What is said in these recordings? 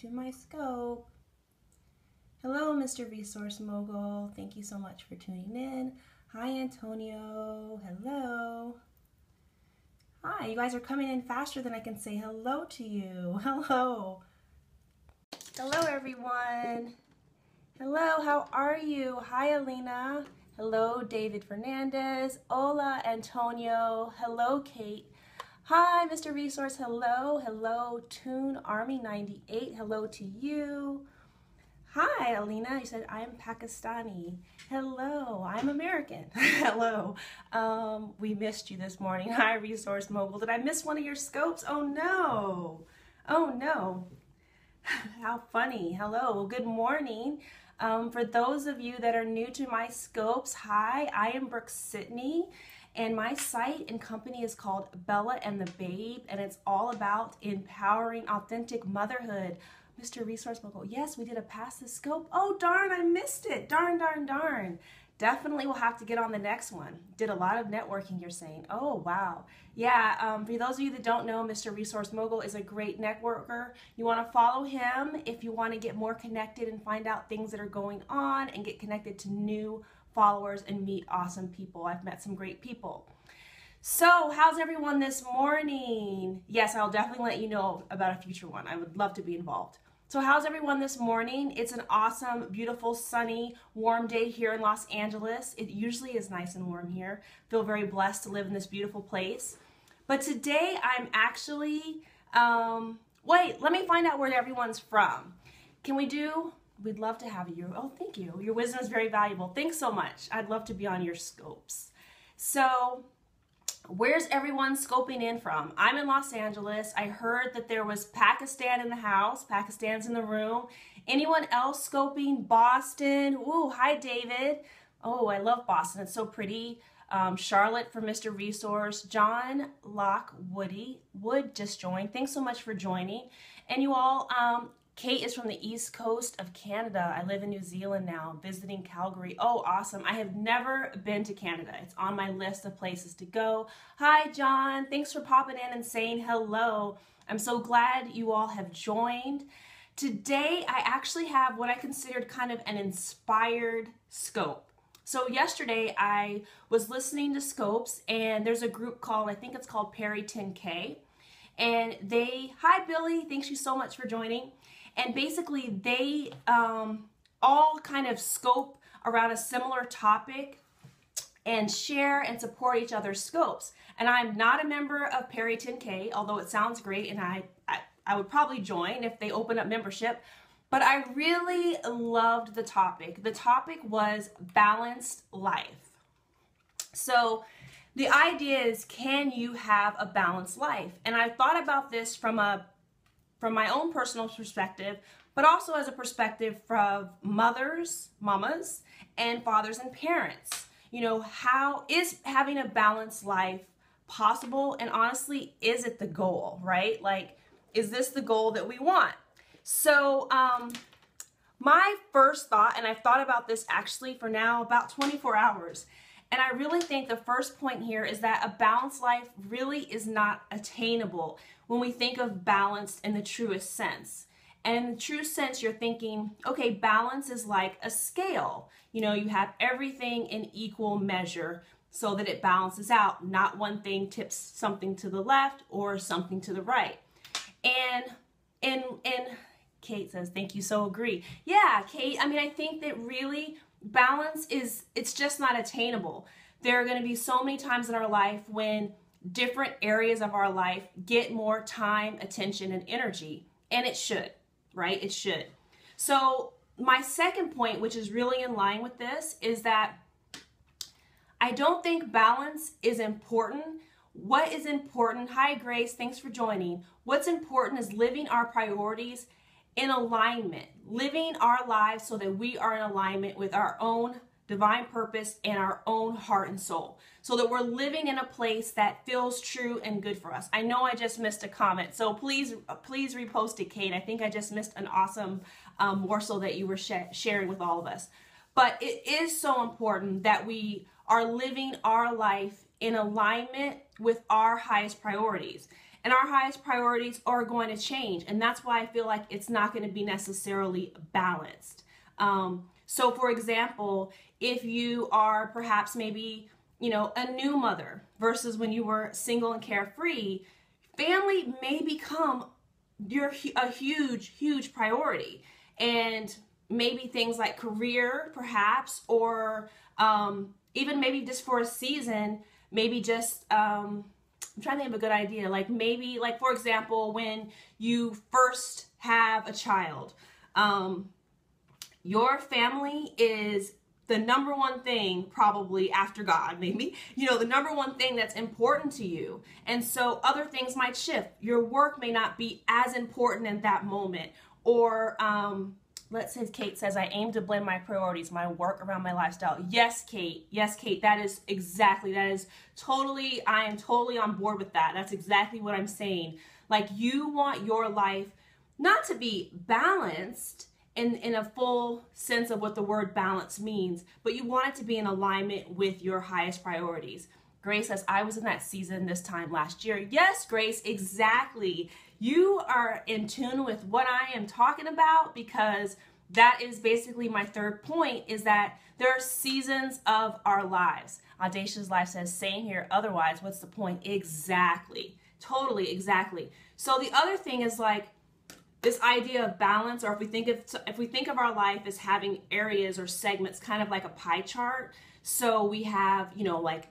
to my scope. Hello, Mr. Resource Mogul. Thank you so much for tuning in. Hi, Antonio. Hello. Hi, you guys are coming in faster than I can say hello to you. Hello. Hello, everyone. Hello, how are you? Hi, Alina. Hello, David Fernandez. Hola, Antonio. Hello, Kate. Hi, Mr. Resource. Hello. Hello, Toon Army 98. Hello to you. Hi, Alina. You said I'm Pakistani. Hello, I'm American. Hello. We missed you this morning. Hi, Resource Mogul. Did I miss one of your scopes? Oh, no. Oh, no. How funny. Hello. Well, good morning. For those of you that are new to my scopes, hi, I am Brooke-Sidney, and my site and company is called Bella and the Babe, and it's all about empowering authentic motherhood. Mr. Resource Mogul, yes, we did a Pass the Scope. Oh, darn, I missed it. Darn, darn, darn. Definitely will have to get on the next one. Did a lot of networking, you're saying. Oh, wow. Yeah, for those of you that don't know, Mr. Resource Mogul is a great networker. You want to follow him if you want to get more connected and find out things that are going on and get connected to new followers and meet awesome people. I've met some great people. So, how's everyone this morning? Yes, I'll definitely let you know about a future one. I would love to be involved. So how's everyone this morning? It's an awesome, beautiful, sunny, warm day here in Los Angeles. It usually is nice and warm here. Feel very blessed to live in this beautiful place. But today I'm actually, wait, let me find out where everyone's from. We'd love to have you. Oh, thank you. Your wisdom is very valuable. Thanks so much. I'd love to be on your scopes. So, where's everyone scoping in from? I'm in Los Angeles. I heard that there was Pakistan in the house. Pakistan's in the room. Anyone else scoping? Boston. Ooh, hi, David. Oh, I love Boston. It's so pretty. Charlotte from Mr. Resource. John Wood just joined. Thanks so much for joining. And you all, Kate is from the East Coast of Canada. I live in New Zealand now, visiting Calgary. Oh, awesome. I have never been to Canada. It's on my list of places to go. Hi, John. Thanks for popping in and saying hello. I'm so glad you all have joined. Today, I actually have what I considered kind of an inspired scope. So yesterday, I was listening to scopes, and there's a group called, I think it's called Perry 10K. And hi, Billy. Thanks you so much for joining. And basically, they all kind of scope around a similar topic and share and support each other's scopes. And I'm not a member of Perry 10K, although it sounds great, and I would probably join if they open up membership. But I really loved the topic. The topic was balanced life. So the idea is, can you have a balanced life? And I thought about this from my own personal perspective, but also as a perspective from mothers, mamas, and fathers and parents. You know, how is having a balanced life possible? And honestly, is it the goal, right? Like, is this the goal that we want? So, my first thought, and I've thought about this actually for now about 24 hours, and I really think the first point here is that a balanced life really is not attainable when we think of balance in the truest sense. And in the true sense, you're thinking, okay, balance is like a scale. You know, you have everything in equal measure so that it balances out. Not one thing tips something to the left or something to the right. And Kate says, thank you, so agree. Yeah, Kate, I mean, I think that really balance it's just not attainable. There are going to be so many times in our life when different areas of our life get more time, attention, and energy. And it should, right? It should. So my second point, which is really in line with this, is that I don't think balance is important. What is important? Hi, Grace. Thanks for joining. What's important is living our priorities in alignment, living our lives so that we are in alignment with our own divine purpose and our own heart and soul, so that we're living in a place that feels true and good for us. I know I just missed a comment, so please repost it, Kate. I think I just missed an awesome morsel that you were sharing with all of us. But it is so important that we are living our life in alignment with our highest priorities. and our highest priorities are going to change. And that's why I feel like it's not going to be necessarily balanced. So for example, if you are perhaps maybe, you know, a new mother versus when you were single and carefree, family may become a huge priority. And maybe things like career perhaps, or even maybe just for a season, maybe just, I'm trying to think of a good idea. Like maybe, like for example, when you first have a child, your family is the number one thing, probably after God, maybe, you know, the number one thing that's important to you. And so other things might shift. Your work may not be as important in that moment. Or let's say Kate says, I aim to blend my priorities, my work around my lifestyle. Yes, Kate. Yes, Kate. That is totally, I am totally on board with that. That's exactly what I'm saying. Like, you want your life not to be balanced in a full sense of what the word balance means, but you want it to be in alignment with your highest priorities. Grace says, I was in that season this time last year. Yes, Grace, exactly. You are in tune with what I am talking about, because that is basically my third point, is that there are seasons of our lives. Audacious Life says, same here. Otherwise, what's the point? Exactly. Totally, exactly. So the other thing is like this idea of balance, or if we think of our life as having areas or segments, kind of like a pie chart. So we have, you know, like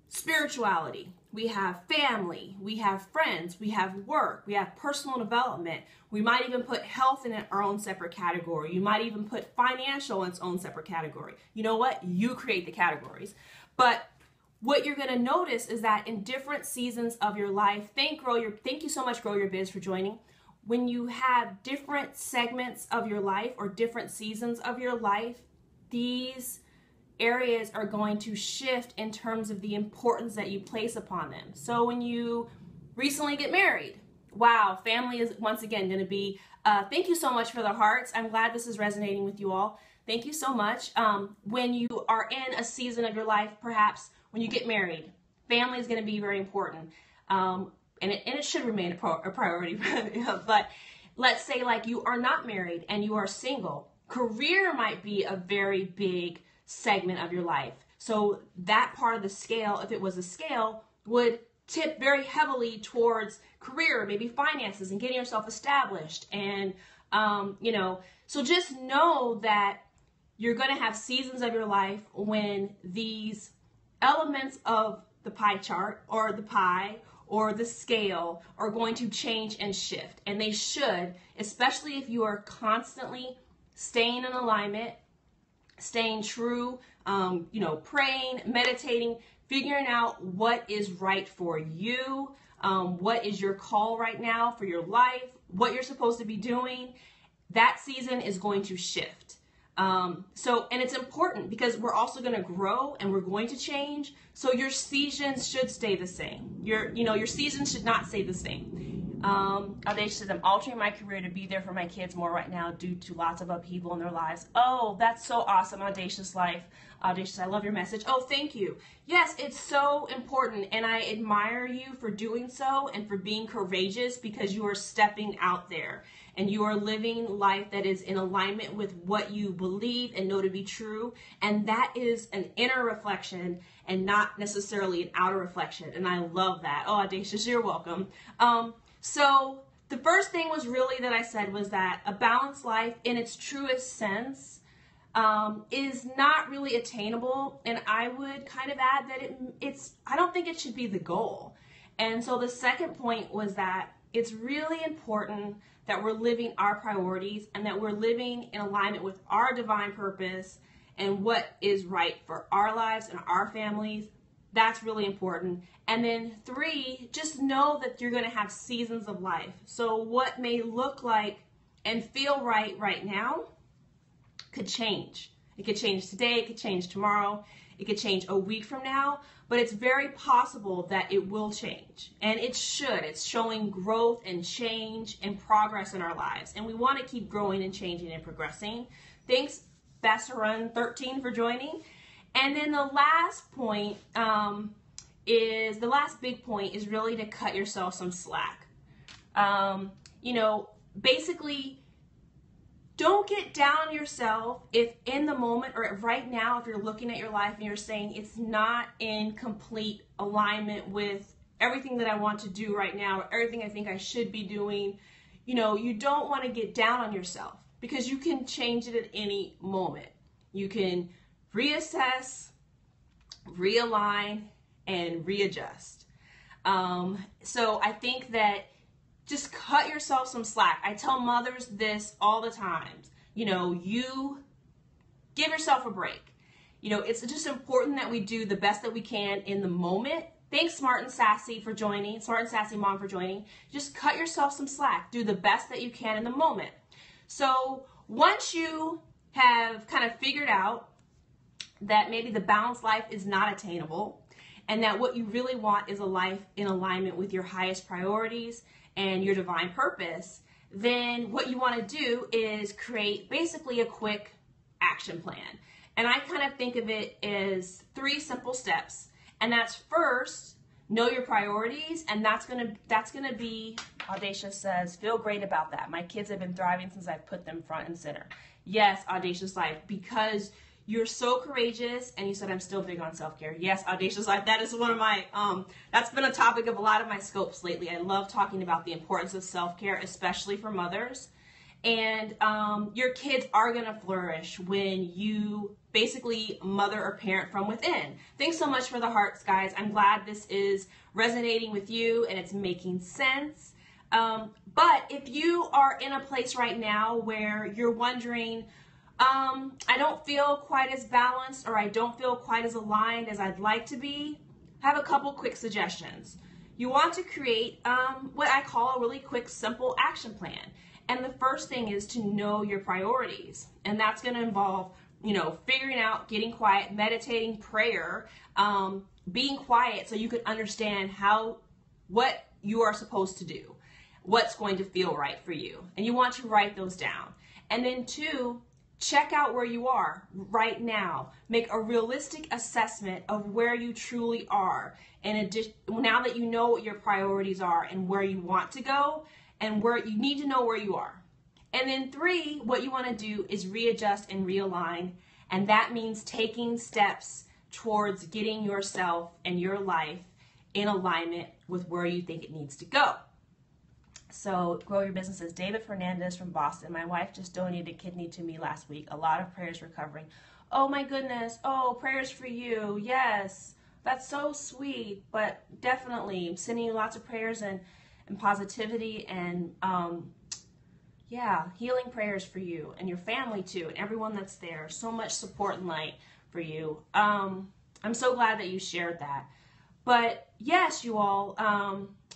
spirituality, we have family, we have friends, we have work, we have personal development. We might even put health in our own separate category. You might even put financial in its own separate category. You know what? You create the categories. But what you're going to notice is that in different seasons of your life, thank you so much, Grow Your Biz, for joining. When you have different segments of your life or different seasons of your life, these areas are going to shift in terms of the importance that you place upon them. So when you recently get married, wow, family is once again going to be, thank you so much for the hearts. I'm glad this is resonating with you all. Thank you so much. When you are in a season of your life, perhaps when you get married, family is going to be very important. And it should remain a priority. But let's say like you are not married and you are single. Career might be a very big segment of your life. So that part of the scale, if it was a scale, would tip very heavily towards career, maybe finances and getting yourself established. And, you know, so just know that you're going to have seasons of your life when these elements of the pie chart or the pie or the scale are going to change and shift. And they should, especially if you are constantly staying in alignment, staying true, you know, praying, meditating, figuring out what is right for you, what is your call right now for your life, what you're supposed to be doing. That season is going to shift. And it's important because we're also going to grow and we're going to change. So your seasons should stay the same. Your seasons should not stay the same. Audacious says, I'm altering my career to be there for my kids more right now due to lots of upheaval in their lives. Oh, that's so awesome, Audacious Life. Audacious, I love your message. Oh, thank you. Yes, it's so important, and I admire you for doing so and for being courageous, because you are stepping out there and you are living life that is in alignment with what you believe and know to be true. And that is an inner reflection and not necessarily an outer reflection. And I love that. Oh, Audacious, you're welcome. So the first thing was really that I said was that a balanced life in its truest sense is not really attainable. And I would kind of add that I don't think it should be the goal. And so the second point was that it's really important that we're living our priorities and that we're living in alignment with our divine purpose and what is right for our lives and our families. That's really important. And then 3, just know that you're going to have seasons of life. So what may look like and feel right now could change. It could change today, it could change tomorrow, it could change a week from now, but it's very possible that it will change. And it should. It's showing growth and change and progress in our lives. And we want to keep growing and changing and progressing. Thanks, Bastarun13, for joining. And then the last point is, the last big point is really to cut yourself some slack. You know, basically, don't get down on yourself if in the moment or right now, if you're looking at your life and you're saying it's not in complete alignment with everything that I want to do right now, or everything I think I should be doing. You know, you don't want to get down on yourself, because you can change it at any moment. You can reassess, realign, and readjust. So I think that just cut yourself some slack. I tell mothers this all the time. You know, you give yourself a break. You know, it's just important that we do the best that we can in the moment. Thanks, Smart and Sassy, for joining. Smart and Sassy Mom for joining. Just cut yourself some slack. Do the best that you can in the moment. So once you have kind of figured out that maybe the balanced life is not attainable, and that what you really want is a life in alignment with your highest priorities and your divine purpose, then what you want to do is create basically a quick action plan. And I kind of think of it as 3 simple steps. And that's, first, know your priorities, and that's gonna be, Audacious says, feel great about that. My kids have been thriving since I've put them front and center. Yes, Audacious Life, because you're so courageous, and you said I'm still big on self-care. Yes, Audacious Life, that is one of my, that's been a topic of a lot of my scopes lately. I love talking about the importance of self-care, especially for mothers. And your kids are going to flourish when you basically mother or parent from within. Thanks so much for the hearts, guys. I'm glad this is resonating with you and it's making sense. But if you are in a place right now where you're wondering, I don't feel quite as balanced, or I don't feel quite as aligned as I'd like to be, I have a couple quick suggestions. You want to create what I call a really quick, simple action plan. And the first thing is to know your priorities. And that's going to involve, you know, figuring out, getting quiet, meditating, prayer, being quiet so you can understand what you are supposed to do, what's going to feel right for you. And you want to write those down. And then 2, check out where you are right now. Make a realistic assessment of where you truly are. And now that you know what your priorities are and where you want to go, and where you need to know where you are. And then 3, what you want to do is readjust and realign. And that means taking steps towards getting yourself and your life in alignment with where you think it needs to go. So grow your businesses. David Fernandez from Boston. My wife just donated a kidney to me last week. A lot of prayers recovering. Oh my goodness. Oh, prayers for you. Yes. That's so sweet. But definitely I'm sending you lots of prayers and positivity and healing prayers for you and your family too, and everyone that's there. So much support and light for you. I'm so glad that you shared that. But yes, you all,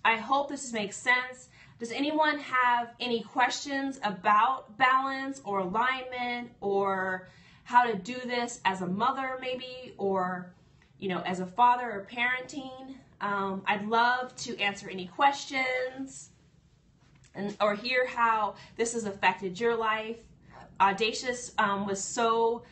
I hope this makes sense. Does anyone have any questions about balance or alignment, or how to do this as a mother maybe, or you know, as a father or parenting? I'd love to answer any questions or hear how this has affected your life. Audacious was so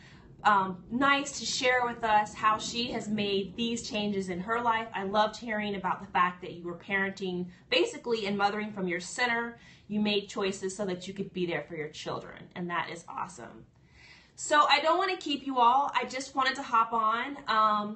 nice to share with us how she has made these changes in her life. I loved hearing about the fact that you were parenting basically and mothering from your center. You made choices so that you could be there for your children, and that is awesome. So I don't want to keep you all. I just wanted to hop on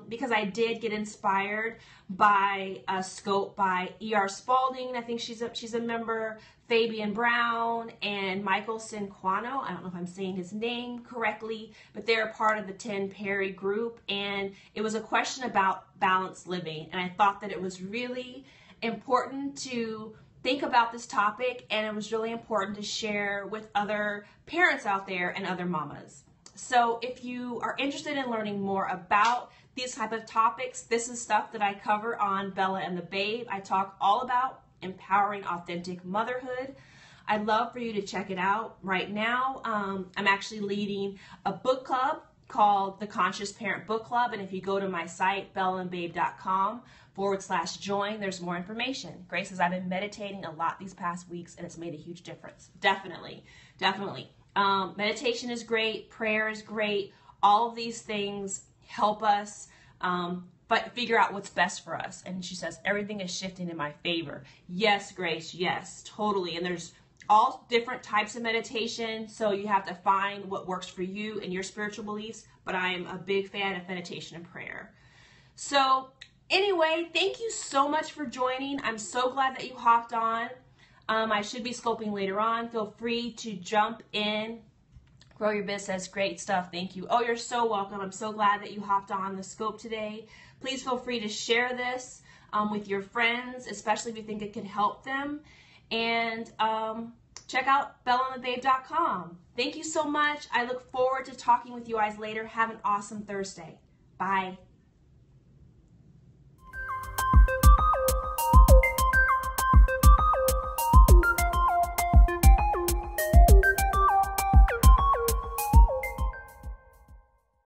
because I did get inspired by a scope by E.R. Spalding. I think she's a member, Fabian Brown, and Michael Cinquano. I don't know if I'm saying his name correctly, but they're a part of the 10 Perry group. And it was a question about balanced living. And I thought that it was really important to think about this topic, and it was really important to share with other parents out there and other mamas. So if you are interested in learning more about these type of topics, this is stuff that I cover on Bella and the Babe. I talk all about empowering authentic motherhood. I'd love for you to check it out. Right now, I'm actually leading a book club called the Conscious Parent Book Club. And if you go to my site, bellaandbabe.com/join, there's more information. Grace says, I've been meditating a lot these past weeks and it's made a huge difference. Definitely. Meditation is great. Prayer is great. All of these things help us but figure out what's best for us. And she says, everything is shifting in my favor. Yes, Grace, yes, totally. And there's all different types of meditation, so you have to find what works for you and your spiritual beliefs, but I am a big fan of meditation and prayer. So anyway, thank you so much for joining. I'm so glad that you hopped on. I should be scoping later on. Feel free to jump in. Grow your business. Great stuff. Thank you. Oh, you're so welcome. I'm so glad that you hopped on the scope today. Please feel free to share this with your friends, especially if you think it could help them. And check out bellandthebabe.com. Thank you so much. I look forward to talking with you guys later. Have an awesome Thursday. Bye.